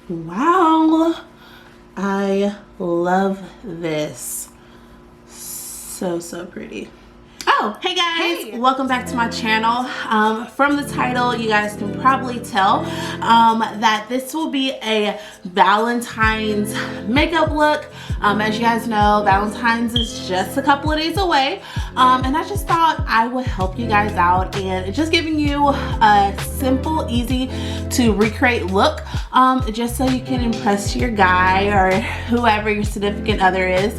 Wow, I love this. So pretty. Oh, hey guys, hey. Welcome back to my channel. From the title, you guys can probably tell that this will be a Valentine's makeup look. As you guys know, Valentine's is just a couple of days away, and I just thought I would help you guys out and just giving you a simple, easy to recreate look, just so you can impress your guy or whoever your significant other is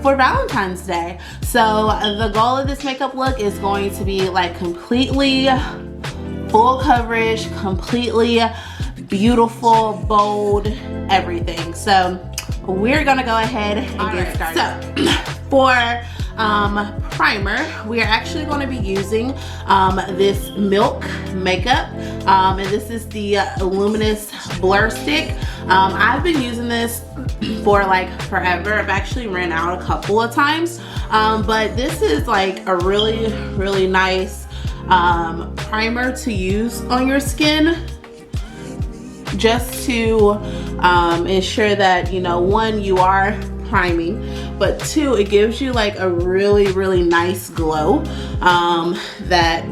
for Valentine's Day. So the goal of this makeup look is going to be like completely full coverage, completely beautiful, bold, everything. So we're gonna go ahead and get started. So for primer, we are actually going to be using this Milk makeup, and this is the Luminous Blur Stick. I've been using this for like forever. I've actually ran out a couple of times, but this is like a really nice primer to use on your skin, just to ensure that, you know, one, you are priming, but two, it gives you like a really nice glow that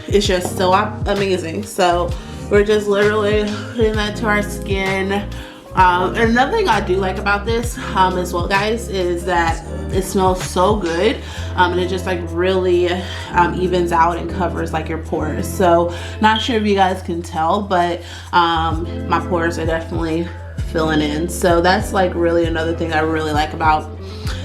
is just so amazing. So we're just literally putting that to our skin. Another thing I do like about this as well, guys, is that it smells so good, and it just like really evens out and covers like your pores. So not sure if you guys can tell, but my pores are definitely filling in. So that's like really another thing I really like about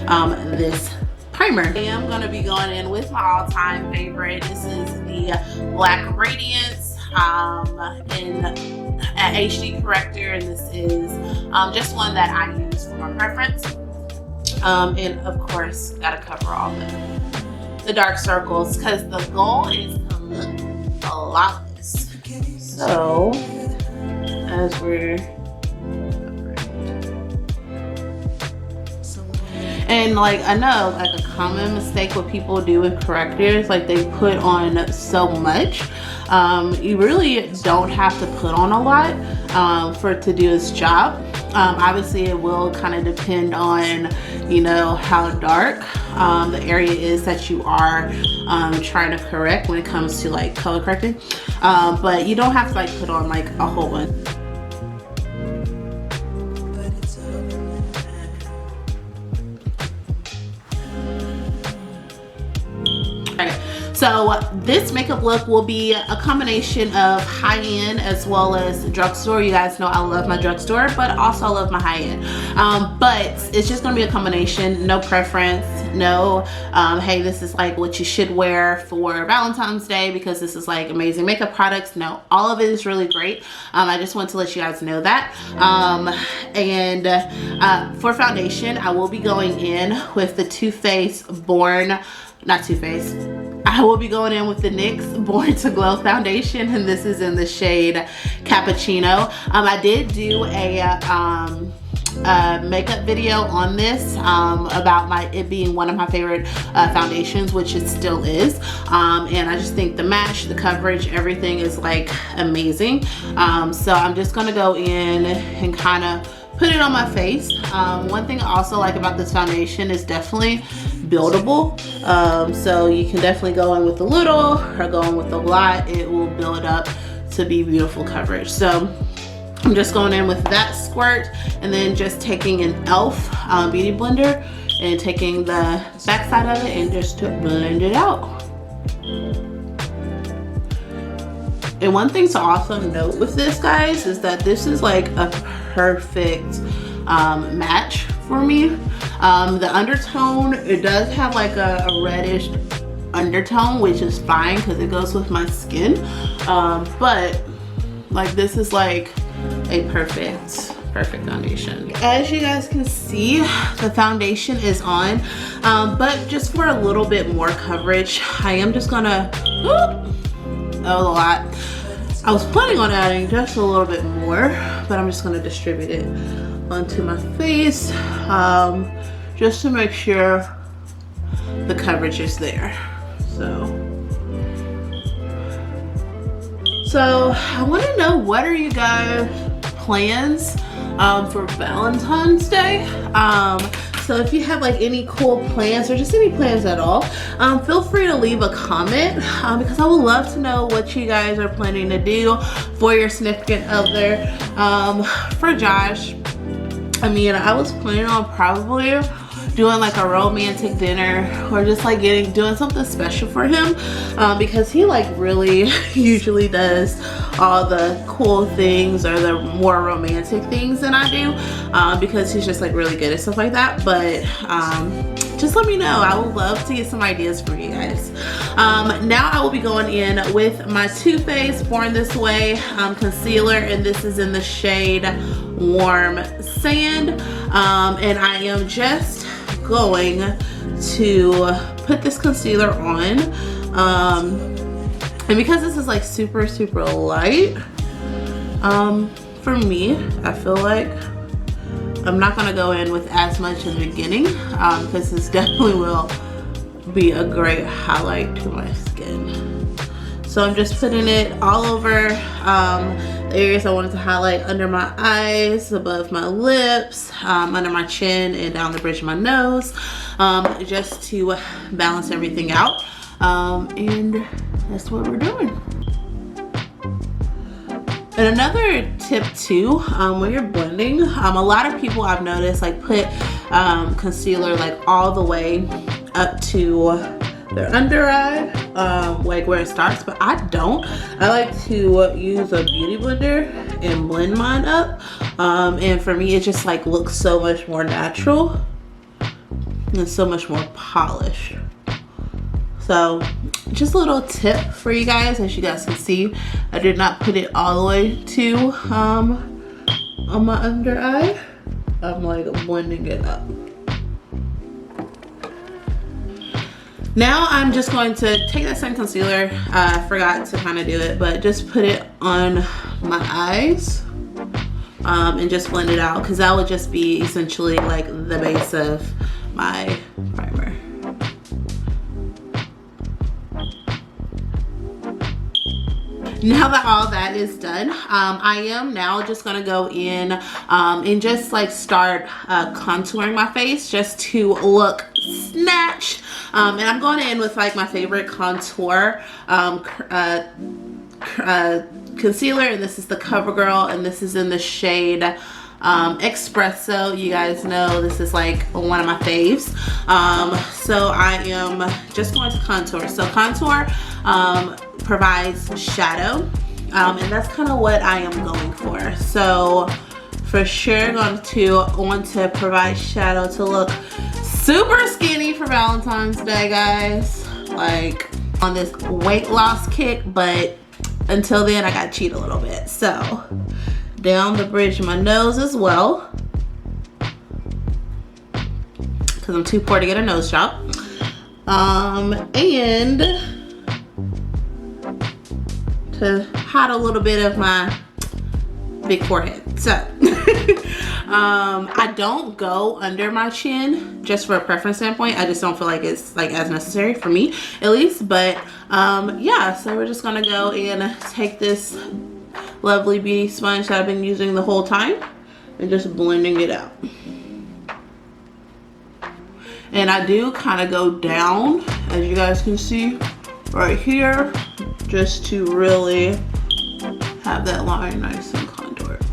this primer. I am going to be going in with my all-time favorite. This is the Black Radiance at HD Corrector, and this is just one that I use for my preference. And of course, gotta cover all the dark circles because the goal is to look flawless. So as we're and like, I know like a common mistake what people do with correctors, like they put on so much. You really don't have to put on a lot for it to do its job. Obviously it will kind of depend on, you know, how dark the area is that you are trying to correct when it comes to like color correcting, but you don't have to like put on like a whole bunch. So this makeup look will be a combination of high-end as well as drugstore. You guys know I love my drugstore, but also I love my high-end. But it's just gonna be a combination, no preference, no, hey, this is like what you should wear for Valentine's Day because this is like amazing makeup products. No, all of it is really great. I just want to let you guys know that. For foundation, I will be going in with the Too Faced Born, not Too Faced, I will be going in with the NYX Born to Glow foundation, and this is in the shade Cappuccino. I did do a makeup video on this about it being one of my favorite foundations, which it still is, and I just think the match, the coverage, everything is like amazing. So I'm just gonna go in and kind of put it on my face. One thing I also like about this foundation is definitely buildable, so you can definitely go in with a little or go in with a lot. It will build up to be beautiful coverage. So I'm just going in with that squirt and then just taking an e.l.f. beauty blender and taking the back side of it and just to blend it out. And one thing to also note with this, guys, is that this is like a perfect match for me. The undertone, it does have like a reddish undertone, which is fine because it goes with my skin, but like this is like a perfect foundation. As you guys can see, the foundation is on, but just for a little bit more coverage, I am just gonna, that was a lot. I was planning on adding just a little bit more, but I'm just gonna distribute it onto my face, just to make sure the coverage is there. So I want to know, what are you guys plans for Valentine's Day? So if you have like any cool plans or just any plans at all, feel free to leave a comment because I would love to know what you guys are planning to do for your significant other. For Josh, I mean, I was planning on probably doing like a romantic dinner or just like doing something special for him because he like really usually does all the cool things or the more romantic things than I do because he's just like really good at stuff like that. But just let me know. I would love to get some ideas from you guys. Now I will be going in with my Too Faced Born This Way concealer, and this is in the shade Warm Sand, and I am just going to put this concealer on, and because this is like super light, for me, I feel like I'm not gonna go in with as much in the beginning because this definitely will be a great highlight to my skin. So I'm just putting it all over the areas I wanted to highlight: under my eyes, above my lips, under my chin, and down the bridge of my nose, just to balance everything out. And that's what we're doing. And another tip too, when you're blending, a lot of people I've noticed like put concealer like all the way up to their under eye, like where it starts, but I don't. I like to use a beauty blender and blend mine up, and for me it just like looks so much more natural and so much more polished. So just a little tip for you guys. As you guys can see, I did not put it all the way to on my under eye. I'm like blending it up. Now I'm just going to take that same concealer, I forgot to kind of do it, but just put it on my eyes and just blend it out, because that would just be essentially like the base of my primer. Now that all that is done, I am now just gonna go in and just like start contouring my face just to look snatched. And I'm going in with like my favorite contour concealer, and this is the Covergirl, and this is in the shade Espresso. You guys know this is like one of my faves. So I am just going to contour. So contour provides shadow, and that's kind of what I am going for. So for sure going to want to provide shadow to look super skinny for Valentine's Day, guys. Like on this weight loss kick, but until then I gotta cheat a little bit. So down the bridge of my nose as well, because I'm too poor to get a nose job. And to hide a little bit of my big forehead. So I don't go under my chin just for a preference standpoint. I just don't feel like it's like as necessary for me, at least. But yeah, so we're just gonna go and take this lovely beauty sponge that I've been using the whole time and just blending it out. And I do kind of go down, as you guys can see right here, just to really have that line nice and contoured.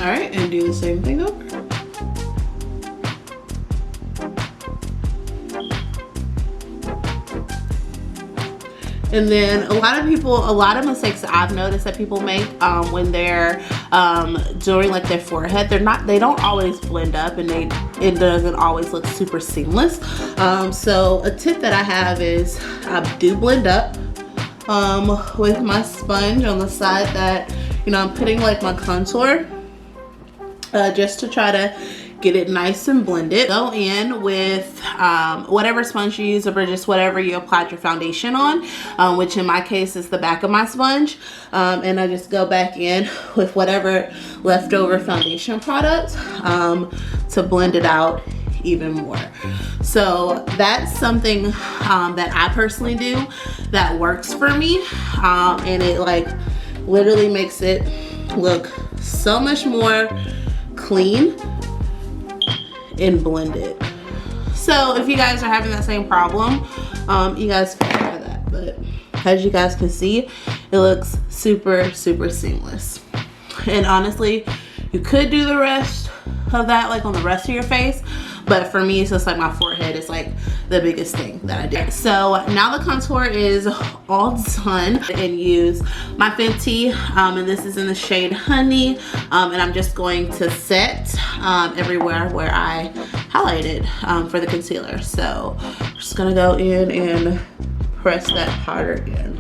All right, and do the same thing over. And then a lot of mistakes that I've noticed that people make when they're doing like their forehead, they don't always blend up, and it doesn't always look super seamless. So a tip that I have is I do blend up with my sponge on the side that, you know, I'm putting like my contour just to try to get it nice and blended. Go in with whatever sponge you use, or just whatever you applied your foundation on, which in my case is the back of my sponge, and I just go back in with whatever leftover foundation product to blend it out even more. So that's something that I personally do that works for me, and it like literally makes it look so much more clean and blended. So if you guys are having that same problem, you guys can try that. But as you guys can see, it looks super seamless. And honestly, you could do the rest of that like on the rest of your face, but for me it's just like my forehead is like the biggest thing that I do. So now the contour is all done, and use my Fenty, and this is in the shade Honey, and I'm just going to set everywhere where I highlighted for the concealer. So I'm just gonna go in and press that powder in.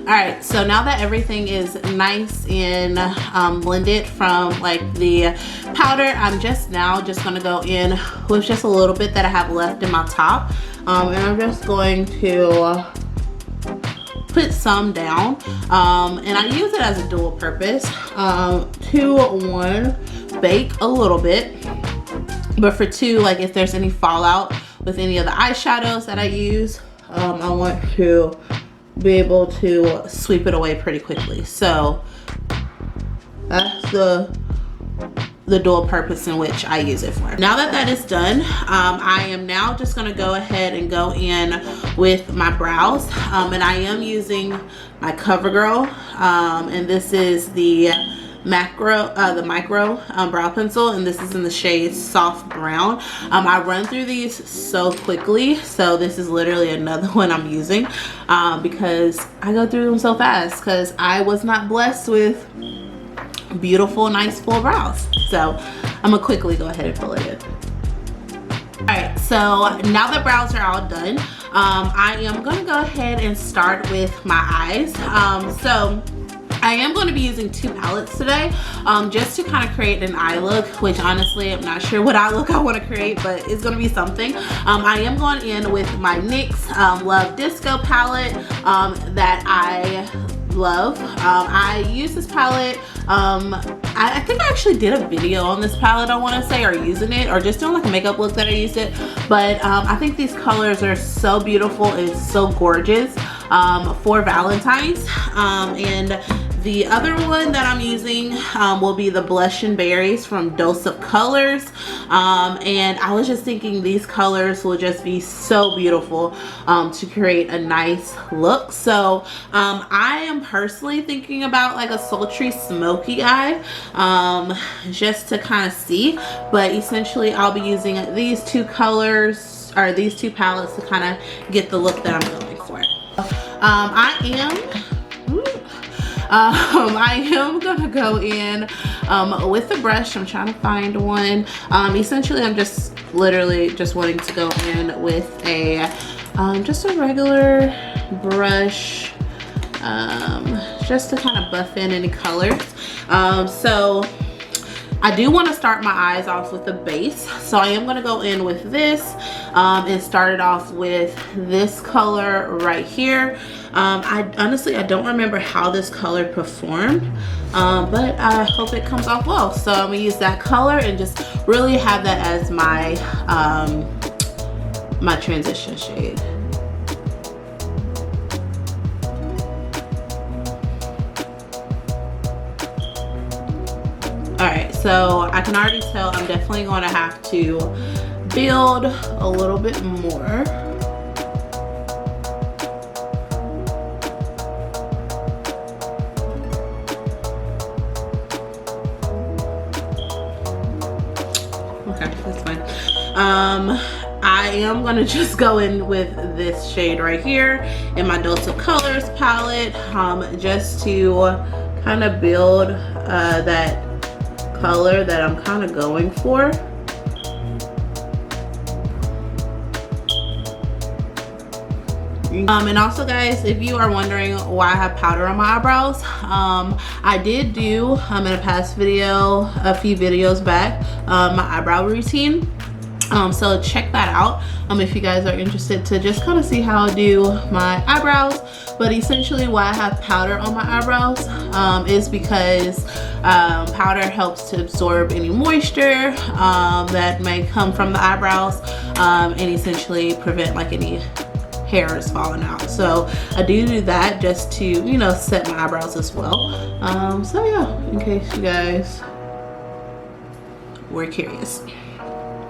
Alright, so now that everything is nice and blended from like the powder, I'm just gonna go in with just a little bit that I have left in my top, and I'm just going to put some down, and I use it as a dual purpose, to one, bake a little bit, but for two, like if there's any fallout with any of the eyeshadows that I use, I want to be able to sweep it away pretty quickly. So that's the dual purpose in which I use it for. Now that that is done, I am now just gonna go ahead and go in with my brows, and I am using my Covergirl, and this is the micro brow pencil, and this is in the shade Soft Brown. I run through these so quickly, so this is literally another one I'm using, because I go through them so fast because I was not blessed with beautiful, nice full brows. So I'm gonna quickly go ahead and fill it in. Alright, so now that brows are all done, I am gonna go ahead and start with my eyes. So I am going to be using two palettes today, just to kind of create an eye look, which honestly I'm not sure what eye look I want to create, but it's going to be something. I am going in with my NYX Love Disco palette that I love. I use this palette, I think I actually did a video on this palette, I want to say, or using it, or just doing like a makeup look that I used it, but I think these colors are so beautiful and so gorgeous for Valentines. And the other one that I'm using will be the Blush and Berries from Dose of Colors, and I was just thinking these colors will just be so beautiful to create a nice look. So I am personally thinking about like a sultry smoky eye, just to kind of see, but essentially I'll be using these two colors, or these two palettes, to kind of get the look that I'm going for. I am gonna go in with the brush. I'm trying to find one. Essentially I'm just literally just wanting to go in with a just a regular brush, just to kind of buff in any colors. So I do want to start my eyes off with the base, so I am going to go in with this and start it off with this color right here. I honestly don't remember how this color performed, but I hope it comes off well. So I'm going to use that color and just really have that as my my transition shade. Alright, so I can already tell I'm definitely going to have to build a little bit more. Okay, that's fine. I am going to just go in with this shade right here in my Dose of Colors palette, just to kind of build that color that I'm kind of going for. And also guys, if you are wondering why I have powder on my eyebrows, I did do in a past video, a few videos back, my eyebrow routine. So check that out if you guys are interested to just kind of see how I do my eyebrows. But essentially why I have powder on my eyebrows is because powder helps to absorb any moisture that may come from the eyebrows, and essentially prevent like any hairs falling out. So I do that just to, you know, set my eyebrows as well. So yeah, in case you guys were curious.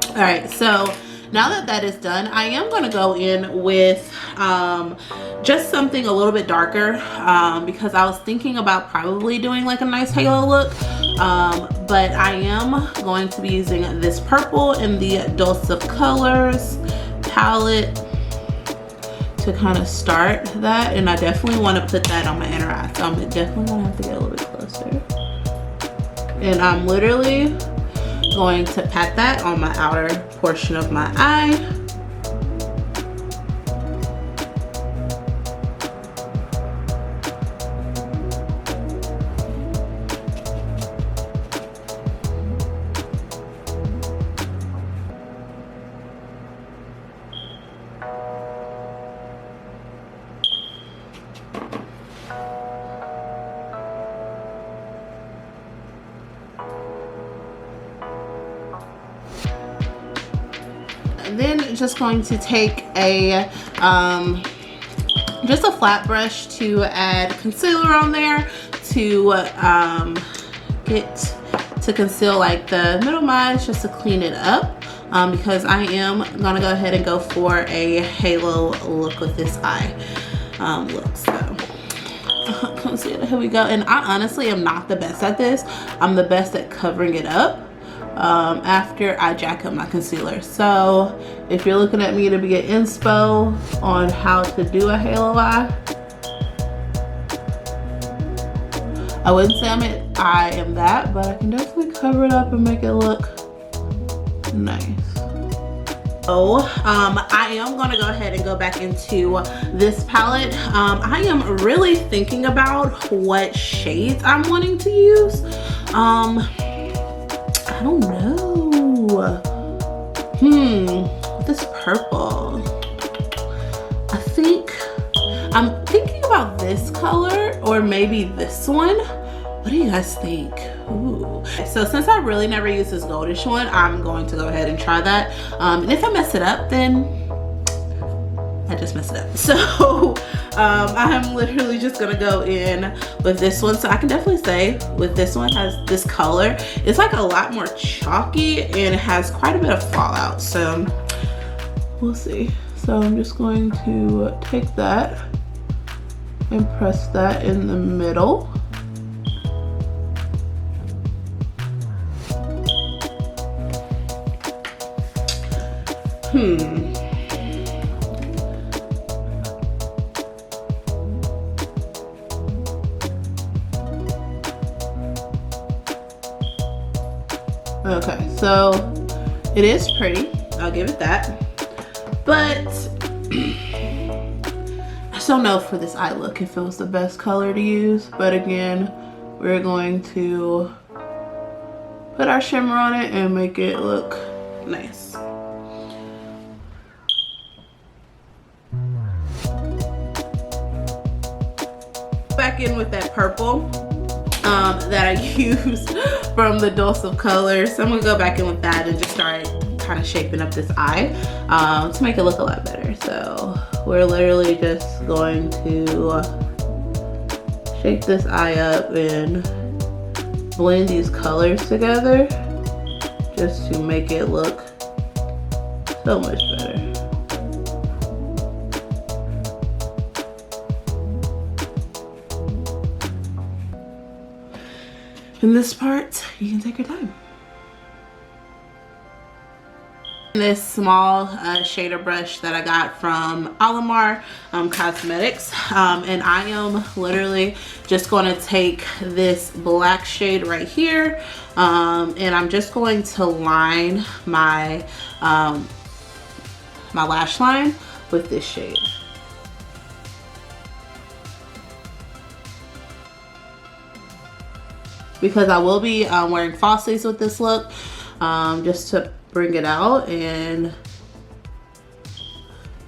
All right, so now that that is done, I am going to go in with just something a little bit darker because I was thinking about probably doing like a nice halo look, but I am going to be using this purple in the Dose of Colors palette to kind of start that, and I definitely want to put that on my inner eye, so I'm definitely going to have to get a little bit closer. And I'm literally going to pat that on my outer portion of my eye. And then just going to take a just a flat brush to add concealer on there to get to conceal like the middle of my eyes, just to clean it up, because I am gonna go ahead and go for a halo look with this eye look. So concealer, here we go. And I honestly am not the best at this. I'm the best at covering it up after I jack up my concealer. So if you're looking at me to be an inspo on how to do a halo eye, I wouldn't say I am that, but I can definitely cover it up and make it look nice. So I am going to go ahead and go back into this palette. I am really thinking about what shades I'm wanting to use. I don't know. This purple. I think I'm thinking about this color or maybe this one. What do you guys think? Ooh. So since I really never use this goldish one, I'm going to go ahead and try that. And if I mess it up, then I just messed it up. So I'm literally just gonna go in with this one. So I can definitely say with this one, has this color, it's like a lot more chalky and it has quite a bit of fallout. So we'll see. So I'm just going to take that and press that in the middle. Okay, so it is pretty, I'll give it that, but I just don't know for this eye look if it was the best color to use. But again, we're going to put our shimmer on it and make it look nice. Back in with that purple that I used from the Dose of Colors. So I'm gonna go back in with that and just start kind of shaping up this eye to make it look a lot better. So we're literally just going to shape this eye up and blend these colors together just to make it look so much better. In this part, you can take your time. This small shader brush that I got from Alamar Cosmetics, and I am literally just going to take this black shade right here, and I'm just going to line my my lash line with this shade. because I will be wearing false sleeves with this look, just to bring it out, and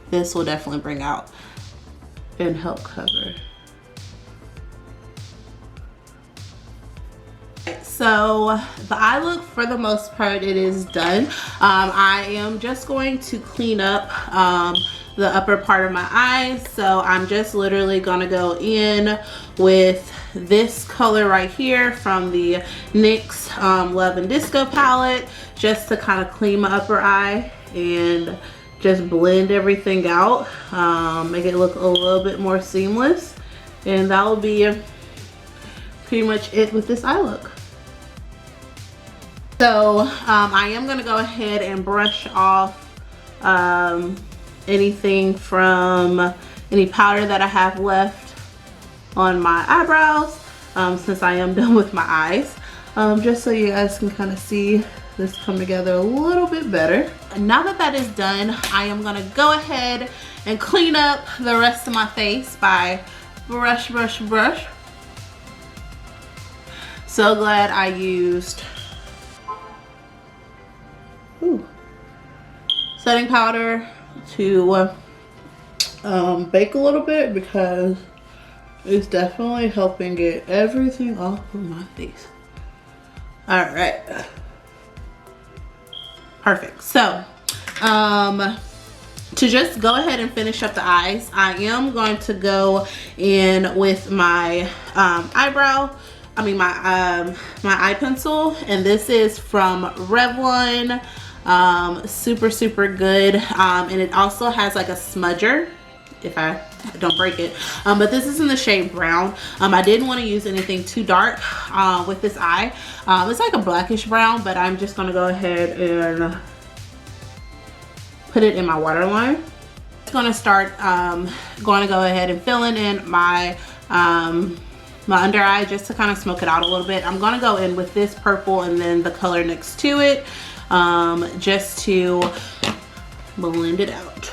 this will definitely bring out and help cover. So the eye look, for the most part, it is done. I am just going to clean up the upper part of my eyes. So I'm just literally gonna go in with this color right here from the NYX Love and Disco palette, just to kind of clean my upper eye and just blend everything out, make it look a little bit more seamless, and that will be pretty much it with this eye look. So I am going to go ahead and brush off anything from any powder that I have left on my eyebrows, since I am done with my eyes, just so you guys can kind of see this come together a little bit better. And now that that is done, I am going to go ahead and clean up the rest of my face by brush. So glad I used setting powder to bake a little bit, because it's definitely helping get everything off of my face. All right, perfect. So to just go ahead and finish up the eyes, I am going to go in with my my eye pencil, and this is from Revlon. Super good, and it also has like a smudger, if I don't break it, but this is in the shade brown. I didn't want to use anything too dark with this eye. It's like a blackish brown, but I'm just gonna go ahead and put it in my waterline. I'm gonna start going to go ahead and filling in my my under eye, just to kind of smoke it out a little bit. I'm gonna go in with this purple and then the color next to it, just to blend it out.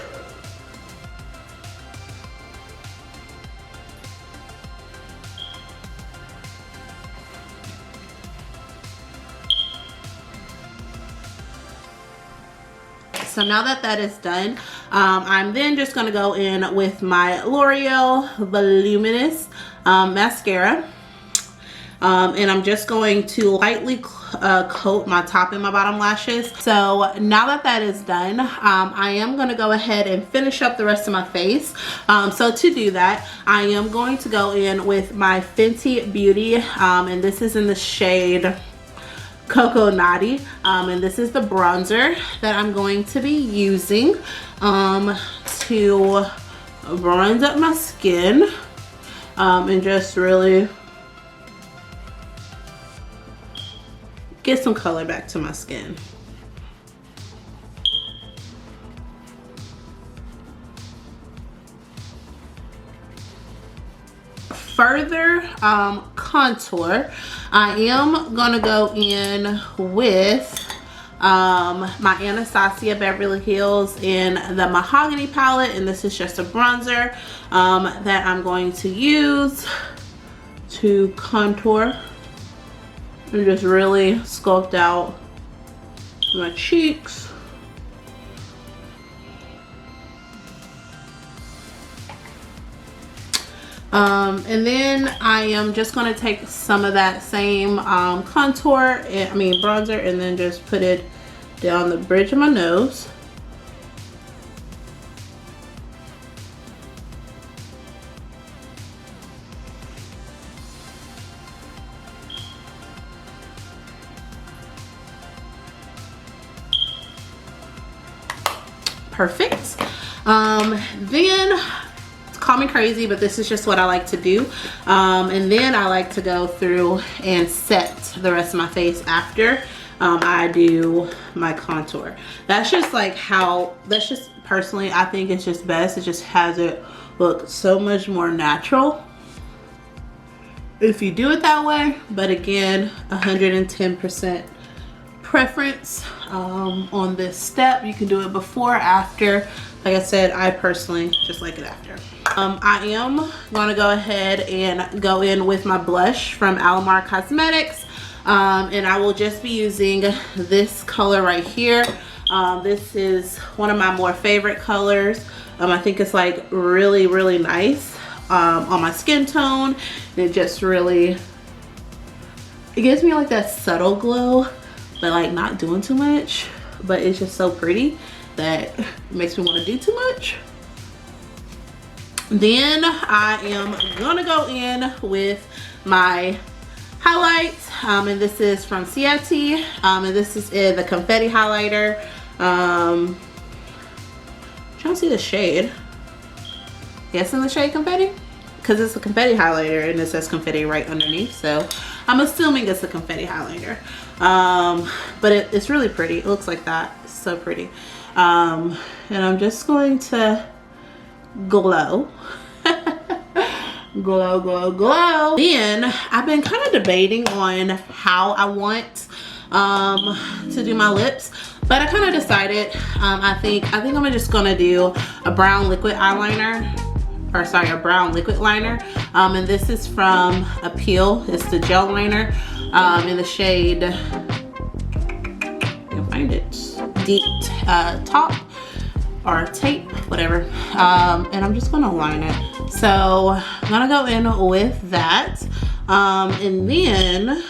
So now that that is done, I'm then just going to go in with my L'Oreal Voluminous mascara, and I'm just going to lightly coat my top and my bottom lashes. So now that that is done, I am going to go ahead and finish up the rest of my face. So to do that, I am going to go in with my Fenty Beauty, and this is in the shade Cocoa Naughty, and this is the bronzer that I'm going to be using to bronze up my skin, and just really get some color back to my skin. Further contour, I am gonna go in with my Anastasia Beverly Hills in the Mahogany palette, and this is just a bronzer that I'm going to use to contour and just really sculpt out my cheeks. And then I am just going to take some of that same bronzer, and then just put it down the bridge of my nose. Perfect. Then call me crazy, but this is just what I like to do, and then I like to go through and set the rest of my face after I do my contour. That's just like that's just personally, I think it's just best. It just has it look so much more natural if you do it that way, but again, 110% preference on this step. You can do it before or after. Like I said, I personally just like it after. I am going to go ahead and go in with my blush from Alamar Cosmetics. and I will just be using this color right here. This is one of my more favorite colors. I think it's like really, really nice on my skin tone. And it just really, it gives me like that subtle glow, but like not doing too much. But it's just so pretty that it makes me want to do too much. Then I am gonna go in with my highlights, and this is from Ciate, and this is the Confetti highlighter. Trying to see the shade. Yes, in the shade Confetti, because it's a Confetti highlighter and it says Confetti right underneath, so I'm assuming it's a Confetti highlighter. But it's really pretty. It looks like that. It's so pretty. And I'm just going to glow. Glow, glow, glow. Then I've been kind of debating on how I want to do my lips, but I kind of decided I think I'm just gonna do a brown liquid eyeliner, or sorry, a brown liquid liner, and this is from Appeal. It's the gel liner in the shade, I can find it, Deep Top or Tape, whatever, and I'm just gonna line it. So I'm gonna go in with that, and then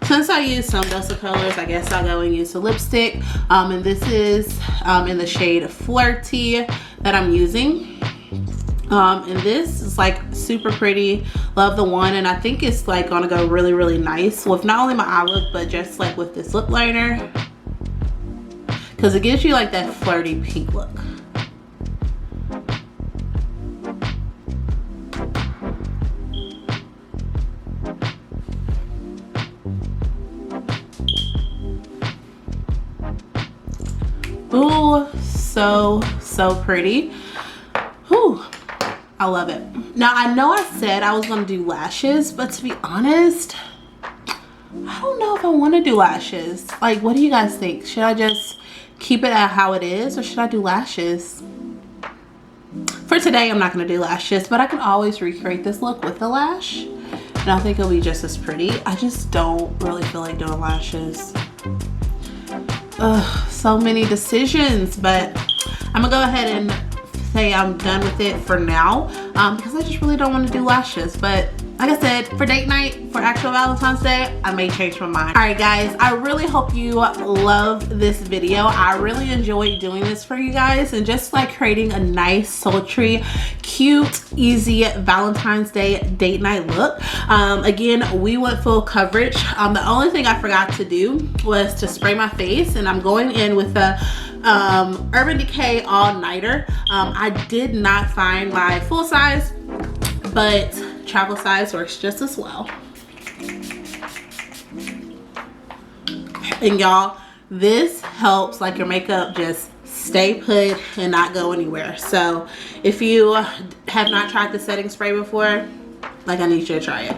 since I used some dusty colors, I guess I'll go and use a lipstick, and this is in the shade Flirty that I'm using, and this is like super pretty. Love the one, and I think it's like gonna go really, really nice with not only my eye look, but just like with this lip liner, because it gives you like that flirty pink look. Ooh, so pretty. Whew, I love it. Now I know I said I was gonna do lashes, but to be honest, I don't know if I want to do lashes. Like, what do you guys think? Should I just keep it at how it is, or should I do lashes? For today, I'm not gonna do lashes, but I can always recreate this look with the lash, and I think it'll be just as pretty. I just don't really feel like doing lashes. Ugh, so many decisions, but I'm gonna go ahead and say I'm done with it for now, because I just really don't want to do lashes. But like I said, for date night, for actual Valentine's Day, I may change my mind. All right, guys, I really hope you love this video. I really enjoyed doing this for you guys, and just like creating a nice, sultry, cute, easy Valentine's Day date night look. Again, we went full coverage. The only thing I forgot to do was to spray my face, and I'm going in with the Urban Decay All Nighter. I did not find my full size, but travel size works just as well. And y'all, this helps like your makeup just stay put and not go anywhere. So if you have not tried the setting spray before, like, I need you to try it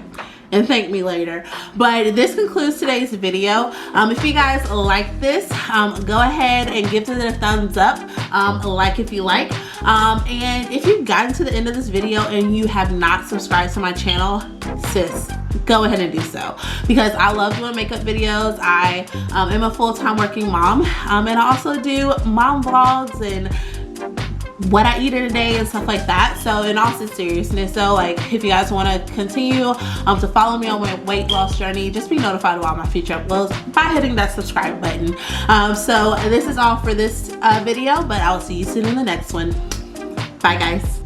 and thank me later. But this concludes today's video. If you guys like this, go ahead and give it a thumbs up, like if you like, and if you've gotten to the end of this video and you have not subscribed to my channel, sis, go ahead and do so, because I love doing makeup videos. I am a full-time working mom, and I also do mom vlogs and what I eat in a day and stuff like that. So in all seriousness, so like, if you guys want to continue to follow me on my weight loss journey, just be notified of all my future uploads by hitting that subscribe button. So this is all for this video, but I will see you soon in the next one. Bye, guys.